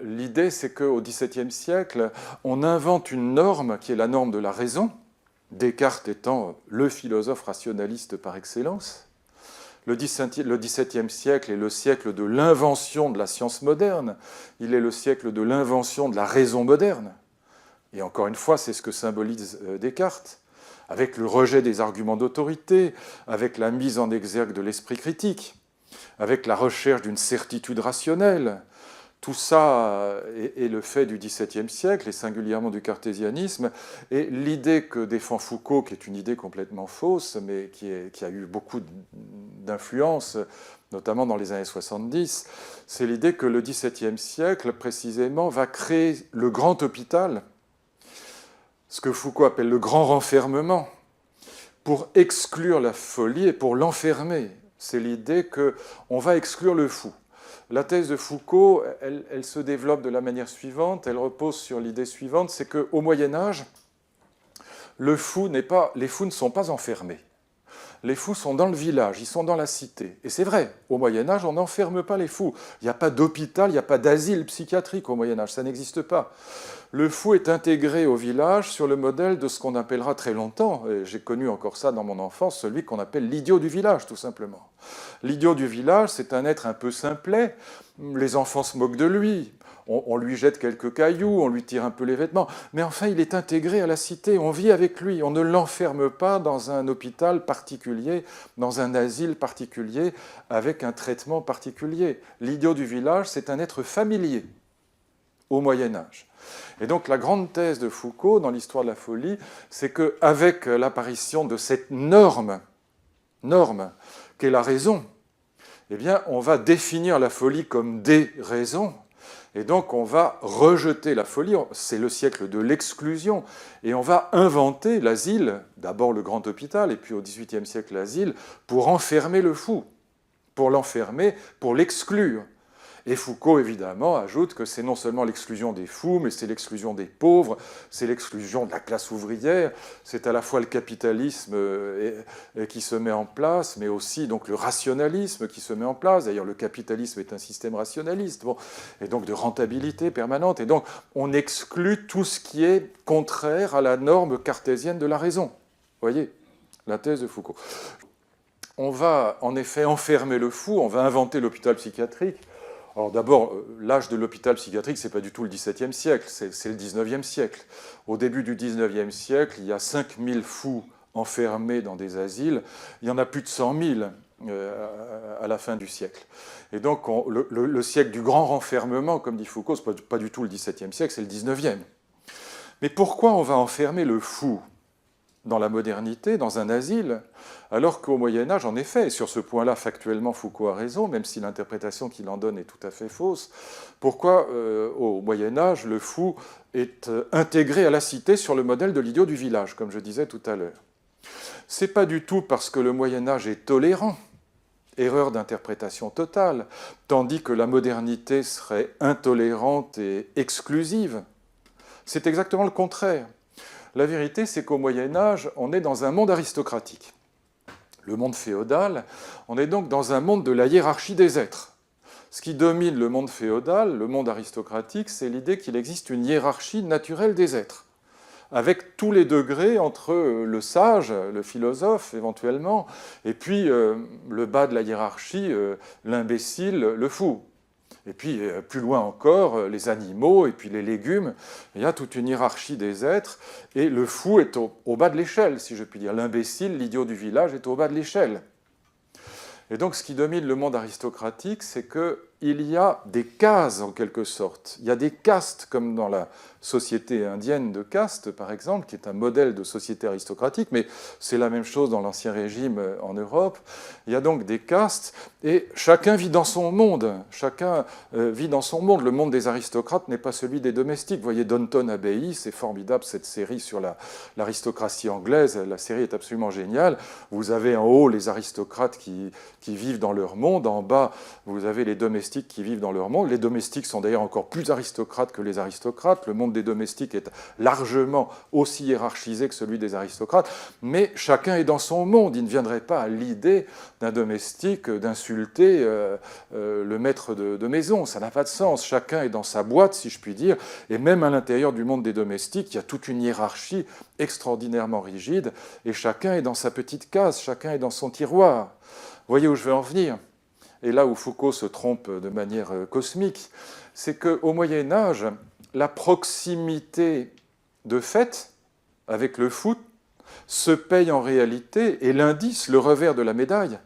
L'idée, c'est qu'au XVIIe siècle, on invente une norme qui est la norme de la raison, Descartes étant le philosophe rationaliste par excellence. Le XVIIe siècle est le siècle de l'invention de la science moderne, il est le siècle de l'invention de la raison moderne. Et encore une fois, c'est ce que symbolise Descartes, avec le rejet des arguments d'autorité, avec la mise en exergue de l'esprit critique, avec la recherche d'une certitude rationnelle. Tout ça est le fait du XVIIe siècle, et singulièrement du cartésianisme. Et l'idée que défend Foucault, qui est une idée complètement fausse, mais qui a eu beaucoup d'influence, notamment dans les années 70, c'est l'idée que le XVIIe siècle, précisément, va créer le grand hôpital, ce que Foucault appelle le grand renfermement, pour exclure la folie et pour l'enfermer. C'est l'idée qu'on va exclure le fou. La thèse de Foucault, elle se développe de la manière suivante, elle repose sur l'idée suivante, c'est qu'au Moyen-Âge, les fous ne sont pas enfermés. Les fous sont dans le village, ils sont dans la cité. Et c'est vrai, au Moyen-Âge, on n'enferme pas les fous. Il n'y a pas d'hôpital, il n'y a pas d'asile psychiatrique au Moyen-Âge, ça n'existe pas. Le fou est intégré au village sur le modèle de ce qu'on appellera très longtemps, et j'ai connu encore ça dans mon enfance, celui qu'on appelle l'idiot du village, tout simplement. L'idiot du village, c'est un être un peu simplet, les enfants se moquent de lui, on lui jette quelques cailloux, on lui tire un peu les vêtements, mais enfin il est intégré à la cité, on vit avec lui, on ne l'enferme pas dans un hôpital particulier, dans un asile particulier, avec un traitement particulier. L'idiot du village, c'est un être familier au Moyen-Âge. Et donc la grande thèse de Foucault dans l'histoire de la folie, c'est qu'avec l'apparition de cette norme qu'est la raison, eh bien on va définir la folie comme des raisons, et donc on va rejeter la folie, c'est le siècle de l'exclusion, et on va inventer l'asile, d'abord le grand hôpital, et puis au XVIIIe siècle l'asile, pour enfermer le fou, pour l'enfermer, pour l'exclure. Et Foucault, évidemment, ajoute que c'est non seulement l'exclusion des fous, mais c'est l'exclusion des pauvres, c'est l'exclusion de la classe ouvrière, c'est à la fois le capitalisme qui se met en place, mais aussi donc, le rationalisme qui se met en place. D'ailleurs, le capitalisme est un système rationaliste, bon, et donc de rentabilité permanente. Et donc, on exclut tout ce qui est contraire à la norme cartésienne de la raison. Vous voyez, la thèse de Foucault. On va en effet enfermer le fou, on va inventer l'hôpital psychiatrique. Alors d'abord, l'âge de l'hôpital psychiatrique, ce n'est pas du tout le XVIIe siècle, c'est le XIXe siècle. Au début du XIXe siècle, il y a 5000 fous enfermés dans des asiles, il y en a plus de 100 000 à la fin du siècle. Et donc le siècle du grand renfermement, comme dit Foucault, ce n'est pas du tout le XVIIe siècle, c'est le XIXe. Mais pourquoi on va enfermer le fou dans la modernité, dans un asile, alors qu'au Moyen-Âge, en effet, et sur ce point-là, factuellement, Foucault a raison, même si l'interprétation qu'il en donne est tout à fait fausse, pourquoi au Moyen-Âge, le fou est intégré à la cité sur le modèle de l'idiot du village, comme je disais tout à l'heure. C'est pas du tout parce que le Moyen-Âge est tolérant, erreur d'interprétation totale, tandis que la modernité serait intolérante et exclusive. C'est exactement le contraire. La vérité, c'est qu'au Moyen-Âge, on est dans un monde aristocratique. Le monde féodal, on est donc dans un monde de la hiérarchie des êtres. Ce qui domine le monde féodal, le monde aristocratique, c'est l'idée qu'il existe une hiérarchie naturelle des êtres, avec tous les degrés entre le sage, le philosophe éventuellement, et puis le bas de la hiérarchie, l'imbécile, le fou. Et puis, plus loin encore, les animaux et puis les légumes. Il y a toute une hiérarchie des êtres. Et le fou est au bas de l'échelle, si je puis dire. L'imbécile, l'idiot du village, est au bas de l'échelle. Et donc, ce qui domine le monde aristocratique, c'est qu'il y a des cases, en quelque sorte. Il y a des castes, comme dans la société indienne de caste, par exemple, qui est un modèle de société aristocratique, mais c'est la même chose dans l'Ancien Régime en Europe. Il y a donc des castes, et chacun vit dans son monde. Chacun vit dans son monde. Le monde des aristocrates n'est pas celui des domestiques. Vous voyez Downton Abbey, c'est formidable, cette série sur l'aristocratie anglaise. La série est absolument géniale. Vous avez en haut les aristocrates qui vivent dans leur monde. En bas, vous avez les domestiques domestiques qui vivent dans leur monde. Les domestiques sont d'ailleurs encore plus aristocrates que les aristocrates. Le monde des domestiques est largement aussi hiérarchisé que celui des aristocrates, mais chacun est dans son monde. Il ne viendrait pas à l'idée d'un domestique d'insulter le maître de maison. Ça n'a pas de sens. Chacun est dans sa boîte, si je puis dire, et même à l'intérieur du monde des domestiques, il y a toute une hiérarchie extraordinairement rigide, et chacun est dans sa petite case, chacun est dans son tiroir. Vous voyez où je veux en venir? Et là où Foucault se trompe de manière cosmique, c'est qu'au Moyen-Âge, la proximité de fait avec le fou se paye en réalité, et l'indice, le revers de la médaille,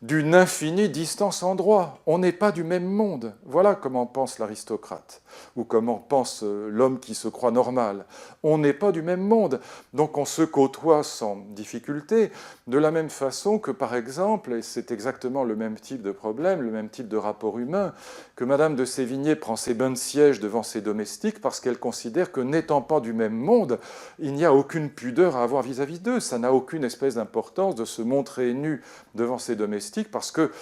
d'une infinie distance en droit. On n'est pas du même monde. Voilà comment pense l'aristocrate, ou comment pense l'homme qui se croit normal. On n'est pas du même monde. Donc on se côtoie sans difficulté, de la même façon que, par exemple, et c'est exactement le même type de problème, le même type de rapport humain, que Madame de Sévigné prend ses bains de siège devant ses domestiques parce qu'elle considère que, n'étant pas du même monde, il n'y a aucune pudeur à avoir vis-à-vis d'eux. Ça n'a aucune espèce d'importance de se montrer nu devant ses domestiques, parce que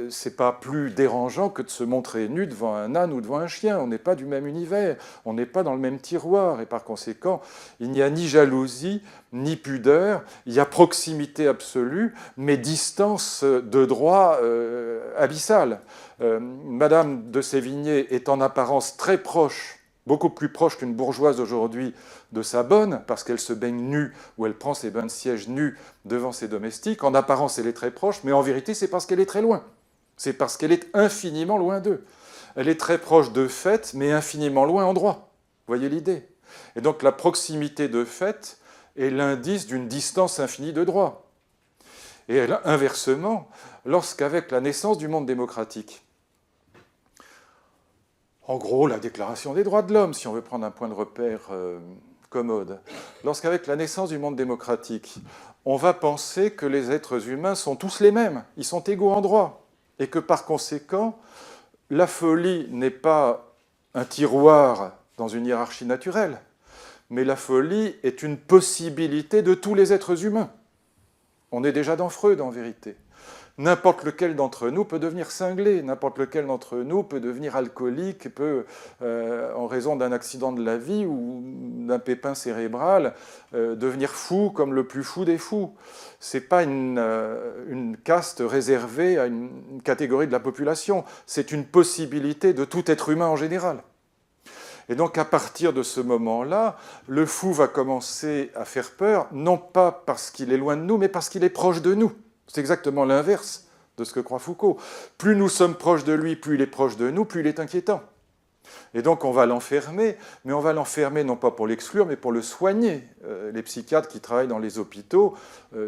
c'est pas plus dérangeant que de se montrer nu devant un âne ou devant un chien. On n'est pas du même univers, on n'est pas dans le même tiroir, et par conséquent, il n'y a ni jalousie, ni pudeur, il y a proximité absolue, mais distance de droit abyssale. Madame de Sévigné est en apparence très proche, beaucoup plus proche qu'une bourgeoise aujourd'hui, de sa bonne, parce qu'elle se baigne nue, ou elle prend ses bains de siège nus devant ses domestiques. En apparence, elle est très proche, mais en vérité, c'est parce qu'elle est très loin. C'est parce qu'elle est infiniment loin d'eux. Elle est très proche de fait, mais infiniment loin en droit. Vous voyez l'idée? Et donc la proximité de fait est l'indice d'une distance infinie de droit. Et inversement, lorsqu'avec la naissance du monde démocratique, en gros, la Déclaration des droits de l'homme, si on veut prendre un point de repère commode, lorsqu'avec la naissance du monde démocratique, on va penser que les êtres humains sont tous les mêmes, ils sont égaux en droit, et que par conséquent, la folie n'est pas un tiroir dans une hiérarchie naturelle, mais la folie est une possibilité de tous les êtres humains. On est déjà dans Freud, en vérité. N'importe lequel d'entre nous peut devenir cinglé, n'importe lequel d'entre nous peut devenir alcoolique, peut, en raison d'un accident de la vie ou d'un pépin cérébral, devenir fou comme le plus fou des fous. Ce n'est pas une caste réservée à une catégorie de la population, c'est une possibilité de tout être humain en général. Et donc à partir de ce moment-là, le fou va commencer à faire peur, non pas parce qu'il est loin de nous, mais parce qu'il est proche de nous. C'est exactement l'inverse de ce que croit Foucault. Plus nous sommes proches de lui, plus il est proche de nous, plus il est inquiétant. Et donc on va l'enfermer, mais on va l'enfermer non pas pour l'exclure, mais pour le soigner. Les psychiatres qui travaillent dans les hôpitaux,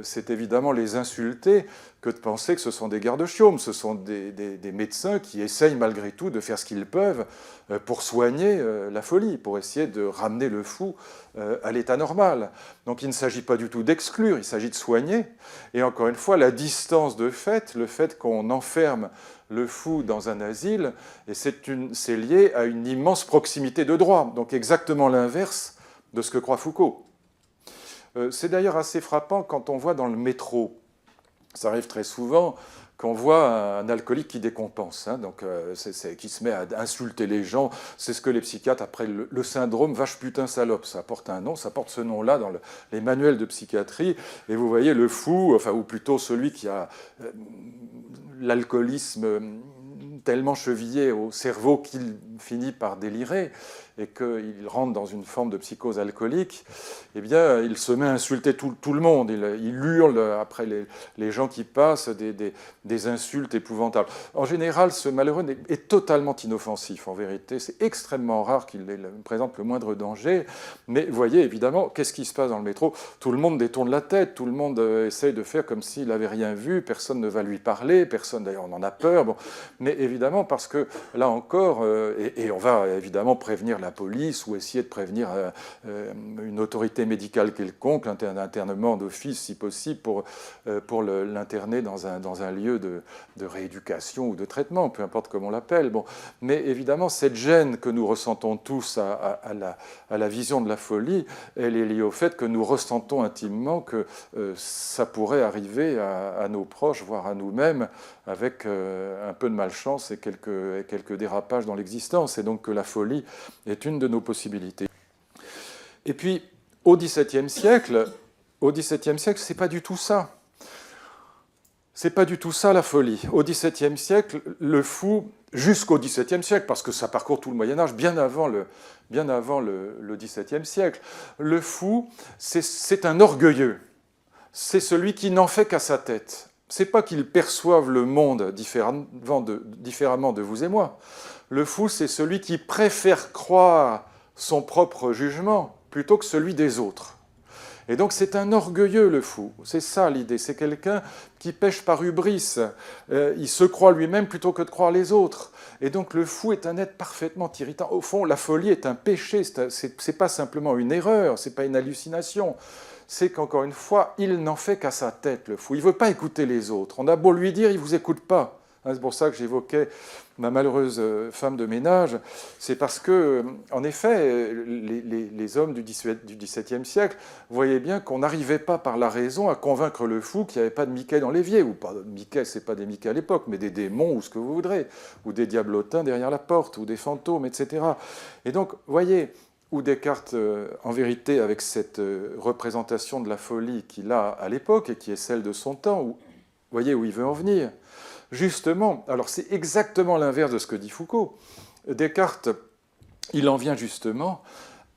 c'est évidemment les insulter que de penser que ce sont des gardes-chiomes. Ce sont des médecins qui essayent malgré tout de faire ce qu'ils peuvent pour soigner la folie, pour essayer de ramener le fou à l'état normal. Donc il ne s'agit pas du tout d'exclure, il s'agit de soigner. Et encore une fois, la distance de fait, le fait qu'on enferme le fou dans un asile, et c'est lié à une immense proximité de droit, donc exactement l'inverse de ce que croit Foucault. C'est d'ailleurs assez frappant quand on voit dans le métro, ça arrive très souvent, qu'on voit un alcoolique qui décompense, hein, donc, qui se met à insulter les gens. C'est ce que les psychiatres appellent le syndrome vache putain salope. Ça porte un nom, ça porte ce nom-là dans les manuels de psychiatrie. Et vous voyez le fou, enfin, ou plutôt celui qui a l'alcoolisme tellement chevillé au cerveau qu'il finit par délirer et qu'il rentre dans une forme de psychose alcoolique, eh bien, il se met à insulter tout le monde. Il hurle après les gens qui passent des insultes épouvantables. En général, ce malheureux est totalement inoffensif, en vérité. C'est extrêmement rare qu'il présente le moindre danger. Mais vous voyez, évidemment, qu'est-ce qui se passe dans le métro? Tout le monde détourne la tête, tout le monde essaye de faire comme s'il n'avait rien vu, personne ne va lui parler, personne, d'ailleurs, on en a peur. Bon. Mais évidemment, parce que, là encore, et on va évidemment prévenir la police ou essayer de prévenir une autorité médicale quelconque, un internement d'office si possible pour l'interner dans un lieu de rééducation ou de traitement, peu importe comment on l'appelle. Bon. Mais évidemment, cette gêne que nous ressentons tous à la vision de la folie, elle est liée au fait que nous ressentons intimement que ça pourrait arriver à nos proches, voire à nous-mêmes, avec un peu de malchance, chance et quelques dérapages dans l'existence, et donc que la folie est une de nos possibilités. Et puis, au XVIIe siècle, c'est pas du tout ça. C'est pas du tout ça la folie. Au XVIIe siècle, le fou, jusqu'au XVIIe siècle, parce que ça parcourt tout le Moyen Âge, bien avant le XVIIe siècle, le fou, c'est un orgueilleux. C'est celui qui n'en fait qu'à sa tête. C'est pas qu'il perçoive le monde différemment de vous et moi. Le fou, c'est celui qui préfère croire son propre jugement plutôt que celui des autres. Et donc c'est un orgueilleux, le fou. C'est ça l'idée. C'est quelqu'un qui pêche par hubris. Il se croit lui-même plutôt que de croire les autres. Et donc le fou est un être parfaitement irritant. Au fond, la folie est un péché. C'est pas simplement une erreur, c'est pas une hallucination. C'est qu'encore une fois, il n'en fait qu'à sa tête, le fou. Il ne veut pas écouter les autres. On a beau lui dire, il ne vous écoute pas. C'est pour ça que j'évoquais ma malheureuse femme de ménage. C'est parce que, en effet, les hommes du XVIIe siècle voyaient bien qu'on n'arrivait pas par la raison à convaincre le fou qu'il n'y avait pas de Mickey dans l'évier. Ou pas de Mickey, ce n'est pas des Mickey à l'époque, mais des démons ou ce que vous voudrez. Ou des diablotins derrière la porte, ou des fantômes, etc. Et donc, voyez, où Descartes, en vérité, avec cette représentation de la folie qu'il a à l'époque et qui est celle de son temps, vous voyez où il veut en venir. Justement, alors c'est exactement l'inverse de ce que dit Foucault. Descartes, il en vient justement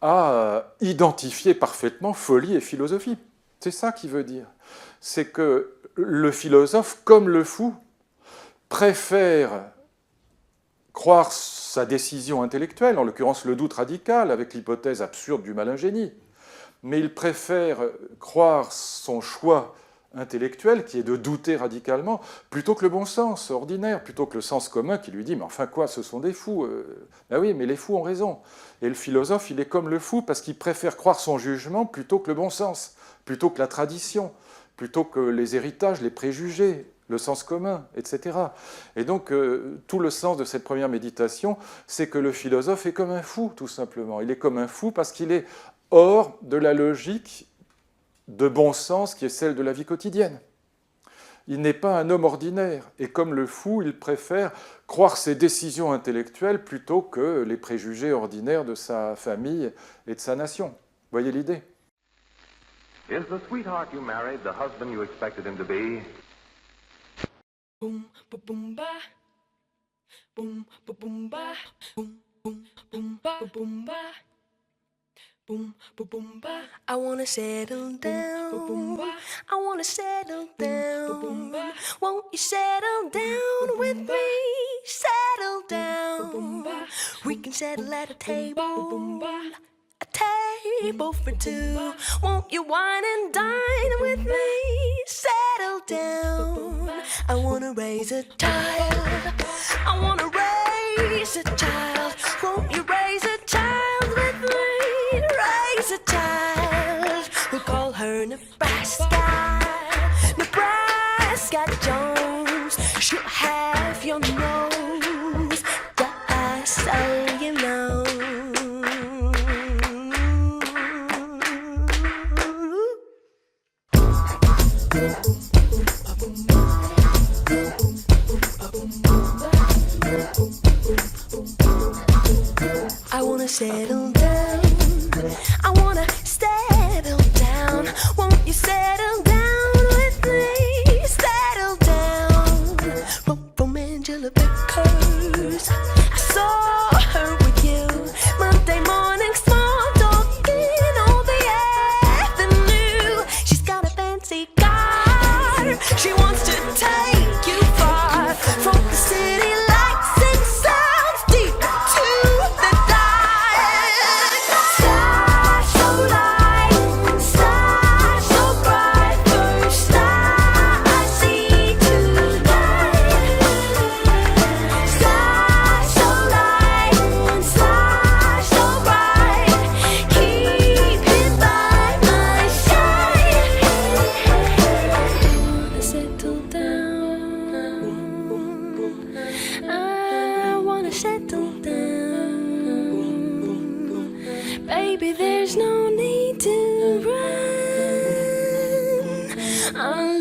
à identifier parfaitement folie et philosophie. C'est ça qu'il veut dire. C'est que le philosophe, comme le fou, préfère croire sa décision intellectuelle, en l'occurrence le doute radical, avec l'hypothèse absurde du malingénie, mais il préfère croire son choix intellectuel, qui est de douter radicalement, plutôt que le bon sens ordinaire, plutôt que le sens commun qui lui dit « mais enfin quoi, ce sont des fous ?» Ben oui, mais les fous ont raison. Et le philosophe, il est comme le fou, parce qu'il préfère croire son jugement plutôt que le bon sens, plutôt que la tradition, plutôt que les héritages, les préjugés, le sens commun, etc. Et donc, tout le sens de cette première méditation, c'est que le philosophe est comme un fou, tout simplement. Il est comme un fou parce qu'il est hors de la logique de bon sens qui est celle de la vie quotidienne. Il n'est pas un homme ordinaire, et comme le fou, il préfère croire ses décisions intellectuelles plutôt que les préjugés ordinaires de sa famille et de sa nation. Vous voyez l'idée? Is the sweetheart you married the husband you expected him to be? Boom, ba boom ba. Boom, ba boom ba. Boom, boom, boom ba boom ba. Boom, ba boom ba. I wanna settle down. Boom, boom ba. I wanna settle down. Boom, ba. Won't you settle down with me? Settle down. Boom, ba. We can settle at a table. Boom, ba. A table for two. Won't you wine and dine with me? Settle down. I wanna raise a child. I wanna raise a child. Won't you raise a child with me? Raise a child. We'll call her Nebraska. Nebraska Jones. She'll have your nose. Just so you know. I wanna settle down. I wanna settle down. Won't you settle down with me? Settle down. From Angela Vickers. I saw her with you Monday morning, small talking on the avenue. She's got a fancy car. She wants to take you far from the city lights and sounds deep to the dark. Star so light, star so bright, first star I see tonight. Star so light, star so bright, keep it by my side. I settle down. I wanna settle down. Baby, there's no need to run.